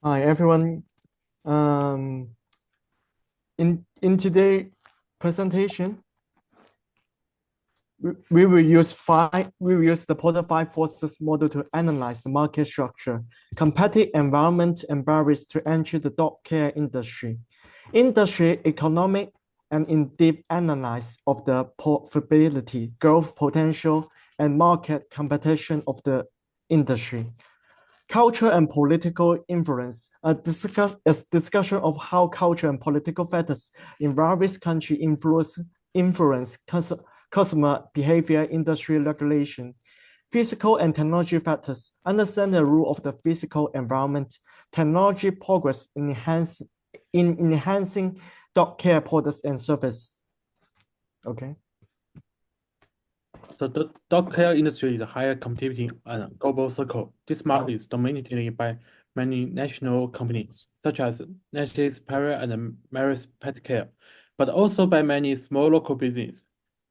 Hi everyone. Um, in today's presentation, we will use the Porter Five Forces model to analyze the market structure, competitive environment, and barriers to enter the dog care industry, industry economic, and in-depth analysis of the profitability, growth potential, and market competition of the industry. Culture and political influence, a discussion of how culture and political factors in various countries influence customer behavior, industry regulation, physical and technology factors, understand the role of the physical environment, technology progress in enhancing dog care products and service. Okay. The dog care industry is highly competitive on a global scale. This market is dominated by many national companies, such as Netflix, Perrier, and Maris Pet Care, but also by many small local businesses.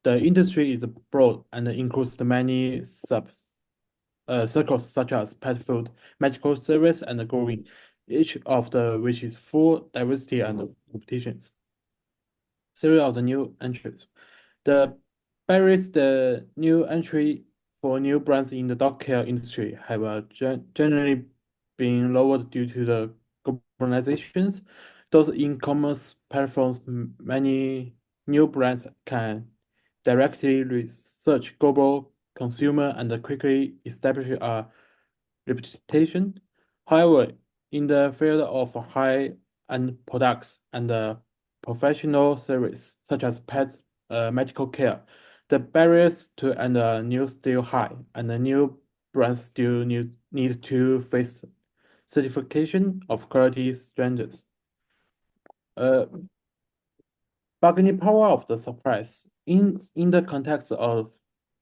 The industry is broad and includes many circles such as pet food, medical service, and grooming, each of the which is full diversity and competitions. Series of the new entrants. The barriers the new entry for new brands in the dog care industry have generally been lowered due to the globalizations. Those e-commerce platforms, many new brands can directly research global consumer and quickly establish a reputation. However, in the field of high-end products and professional service, such as pet medical care, the barriers to enter new still high, and the new brands still need to face certification of quality standards. Uh, Bargaining power of the suppliers. In the context of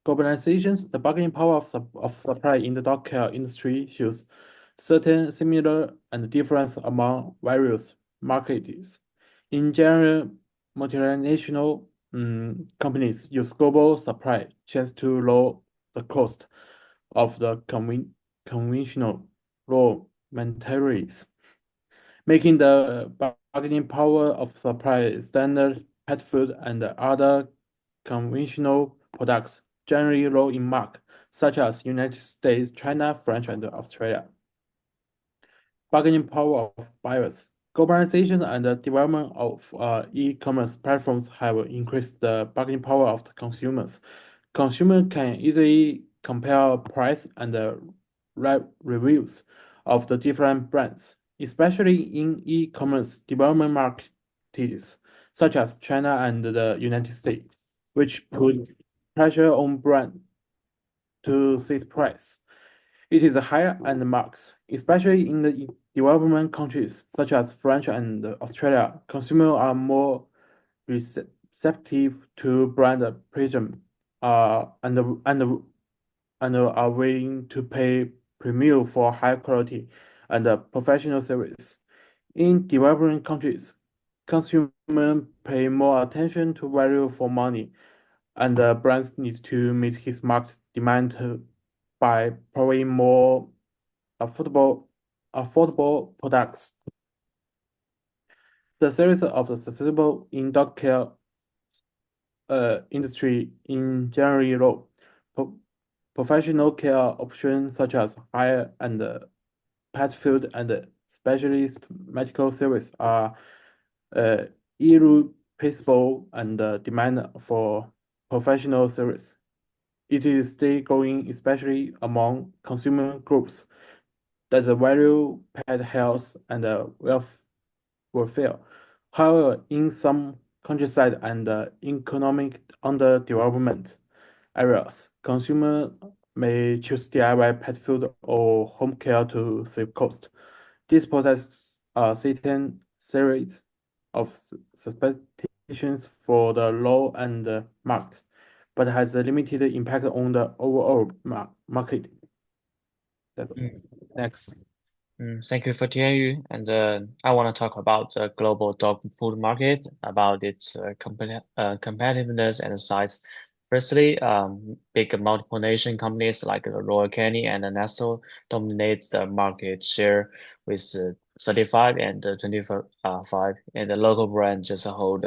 globalizations, the bargaining power of supply in the dog care industry shows certain similar and difference among various markets. In general, multinational companies use global supply chains to lower the cost of the conventional raw materials, making the bargaining power of supply standard pet food and other conventional products generally low in mark, such as United States, China, France, and Australia. Bargaining power of buyers. Globalization and the development of e-commerce platforms have increased the bargaining power of the consumers. Consumers can easily compare price and reviews of the different brands, especially in e-commerce development markets such as China and the United States, which put pressure on brands to set price. It is higher and marks, especially in the development countries such as France and Australia. Consumers are more receptive to brand prism, and are willing to pay premium for high quality and professional service. In developing countries, consumers pay more attention to value for money, and brands need to meet his market demand by providing more affordable affordable products. The series of the sustainable in dog care industry in general low. Professional care options such as higher and pet food and specialist medical service are uh, irreplaceable and demand for professional service. It is still growing, especially among consumer groups that value pet health and welfare. However, in some countryside and economic underdevelopment areas, consumers may choose DIY pet food or home care to save cost. This possesses a certain series of expectations for the law and the market, but has a limited impact on the overall market. Mm, Next. Thank you for Tianyu. And I want to talk about the global dog food market, about its competitiveness and size. Firstly, big multiple nation companies like the Royal Canin and the Nestle dominate the market share with 35 and 25, and the local brand just hold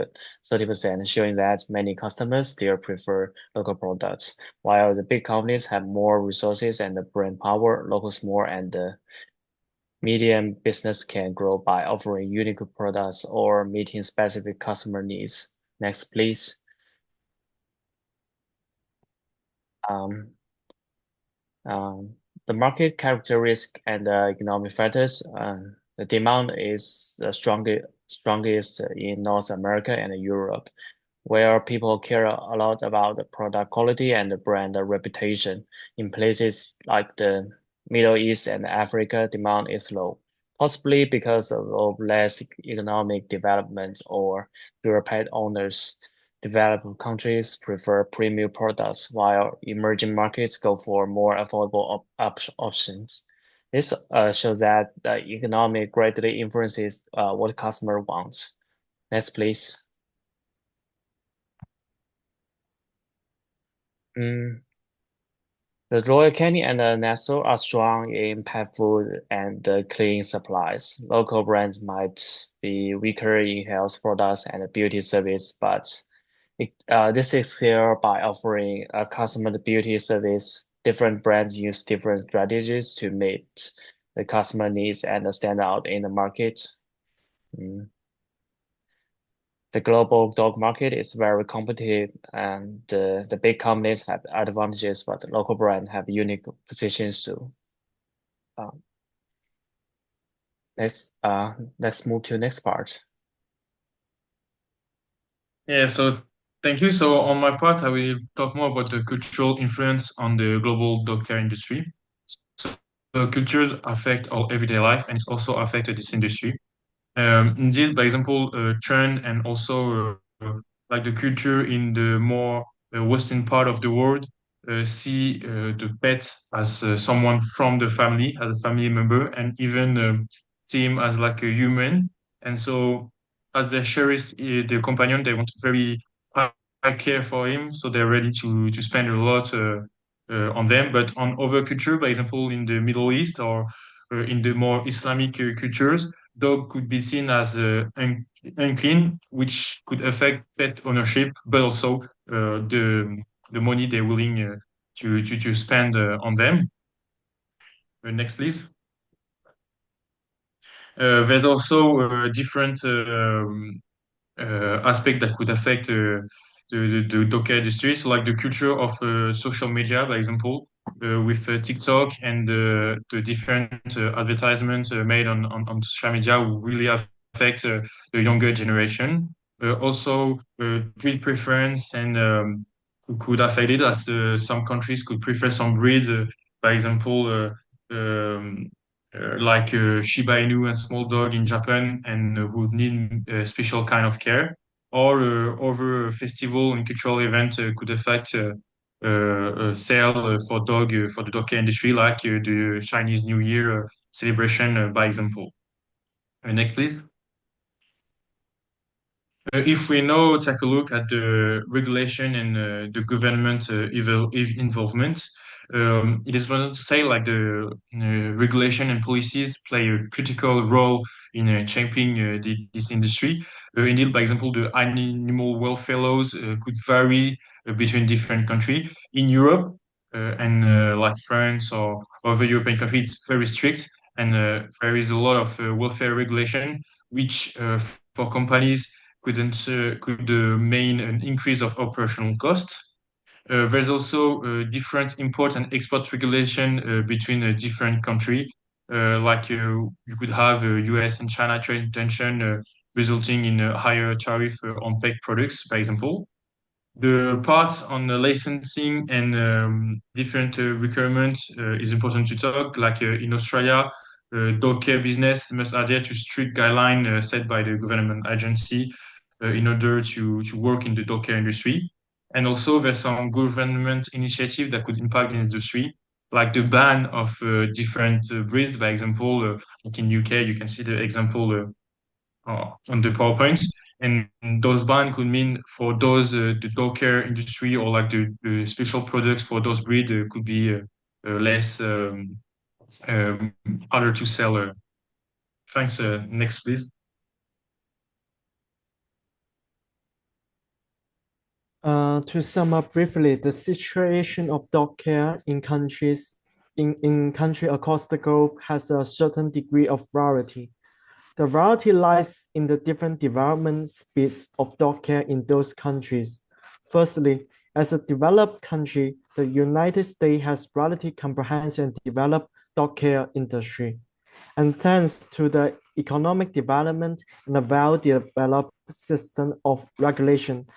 30%, showing that many customers still prefer local products. While the big companies have more resources and the brand power, local small and medium business can grow by offering unique products or meeting specific customer needs. Next, please. Um, the market characteristic and economic factors. The demand is the strongest in North America and Europe, where people care a lot about the product quality and the brand reputation. In places like the Middle East and Africa, demand is low, possibly because of less economic development or fewer pet owners. Developed countries prefer premium products, while emerging markets go for more affordable options. This shows that the economic greatly influences what customer wants. Next, please. Mm, The Royal Canin and the Nestle are strong in pet food and cleaning supplies. Local brands might be weaker in health products and beauty service, but this is here by offering a customer beauty service. Different brands use different strategies to meet the customer needs and stand out in the market. Mm. The global dog market is very competitive, and the big companies have advantages, but the local brands have unique positions too. Um, let's move to the next part. Yeah, so thank you. So on my part, I will talk more about the cultural influence on the global dog care industry. So, cultures affect our everyday life and it's also affected this industry. Indeed, by example, trend and also like the culture in the more western part of the world see the pet as someone from the family, as a family member, and even see him as like a human. And so, as they cherish the companion, they want very high care for him, so they're ready to spend a lot on them. But on other culture, by example, in the Middle East or in the more Islamic cultures, dog could be seen as unclean, which could affect pet ownership, but also the money they're willing to spend on them. Next, please. There's also different aspect that could affect the dog care industry. So, like the culture of social media, by example, with TikTok and the different advertisements made on social media will really affect the younger generation. Also, breed preference and could affect it as some countries could prefer some breeds, by example, like Shiba Inu and small dog in Japan and would need a special kind of care. Or over a festival and cultural event could affect sale for the dog care industry, like the Chinese New Year celebration, by example. Next, please. If we now take a look at the regulation and the government involvement, it is important to say like the regulation and policies play a critical role in shaping this industry. Indeed, by example, the animal welfare laws could vary between different countries. In Europe and like France or other European countries, it's very strict, and there is a lot of welfare regulation, which for companies could mean an increase of operational costs. There's also different import and export regulation between a different country. Like you could have US and China trade tension resulting in a higher tariff on pet products, for example. The parts on the licensing and different requirements is important to talk. Like in Australia, dog care business must adhere to strict guidelines set by the government agency in order to work in the dog care industry. And also, there's some government initiative that could impact the industry, like the ban of different breeds. By example, like in UK, you can see the example on the PowerPoint. And those bans could mean for those the dog care industry or like the special products for those breed could be less harder to sell. Thanks. Next, please. To sum up briefly, the situation of dog care in country across the globe has a certain degree of variety. The variety lies in the different development speeds of dog care in those countries. Firstly, as a developed country, the United States has relatively comprehensive and developed dog care industry. And thanks to the economic development and a well-developed system of regulation,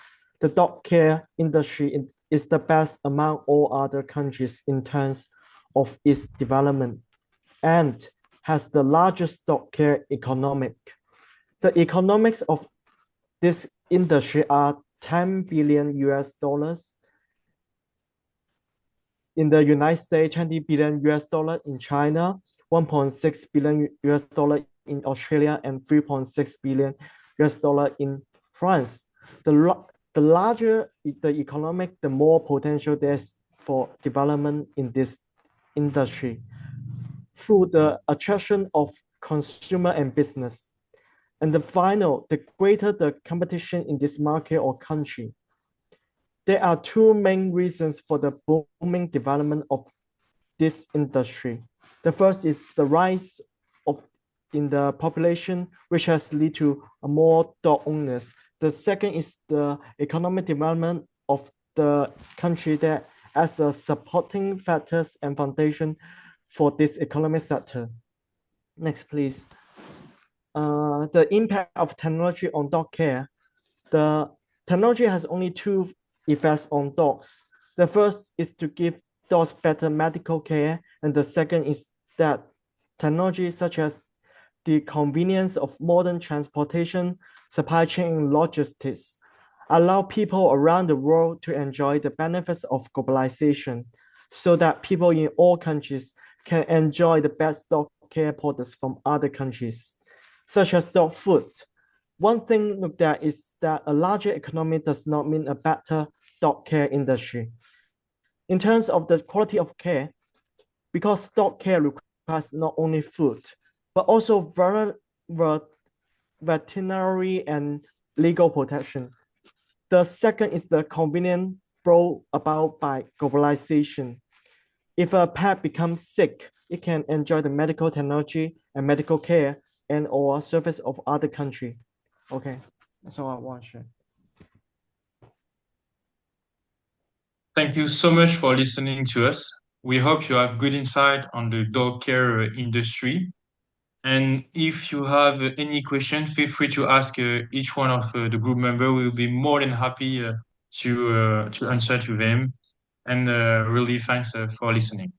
the dog care industry is the best among all other countries in terms of its development and has the largest dog care economic. The economics of this industry are 10 billion US dollars in the United States, 20 billion US dollar in China, 1.6 billion US dollar in Australia, and 3.6 billion US dollar in France. The larger the economic, the more potential there's for development in this industry through the attraction of consumer and business. And the final, the greater the competition in this market or country. There are two main reasons for the booming development of this industry. The first is the rise in the population, which has led to more dog owners. The second is the economic development of the country that as a supporting factors and foundation for this economic sector. Next, please. The impact of technology on dog care. The technology has only two effects on dogs. The first is to give dogs better medical care, and the second is that technology such as the convenience of modern transportation, supply chain, and logistics allow people around the world to enjoy the benefits of globalization so that people in all countries can enjoy the best dog care products from other countries, such as dog food. One thing looked at is that a larger economy does not mean a better dog care industry. In terms of the quality of care, because dog care requires not only food, but also veterinary and legal protection. The second is the convenience brought about by globalization. If a pet becomes sick, it can enjoy the medical technology and medical care and or service of other country. Okay, that's all I want to share. Thank you so much for listening to us. We hope you have good insight on the dog care industry. And if you have any question, feel free to ask each one of the group member. We will be more than happy to answer to them. And really thanks for listening.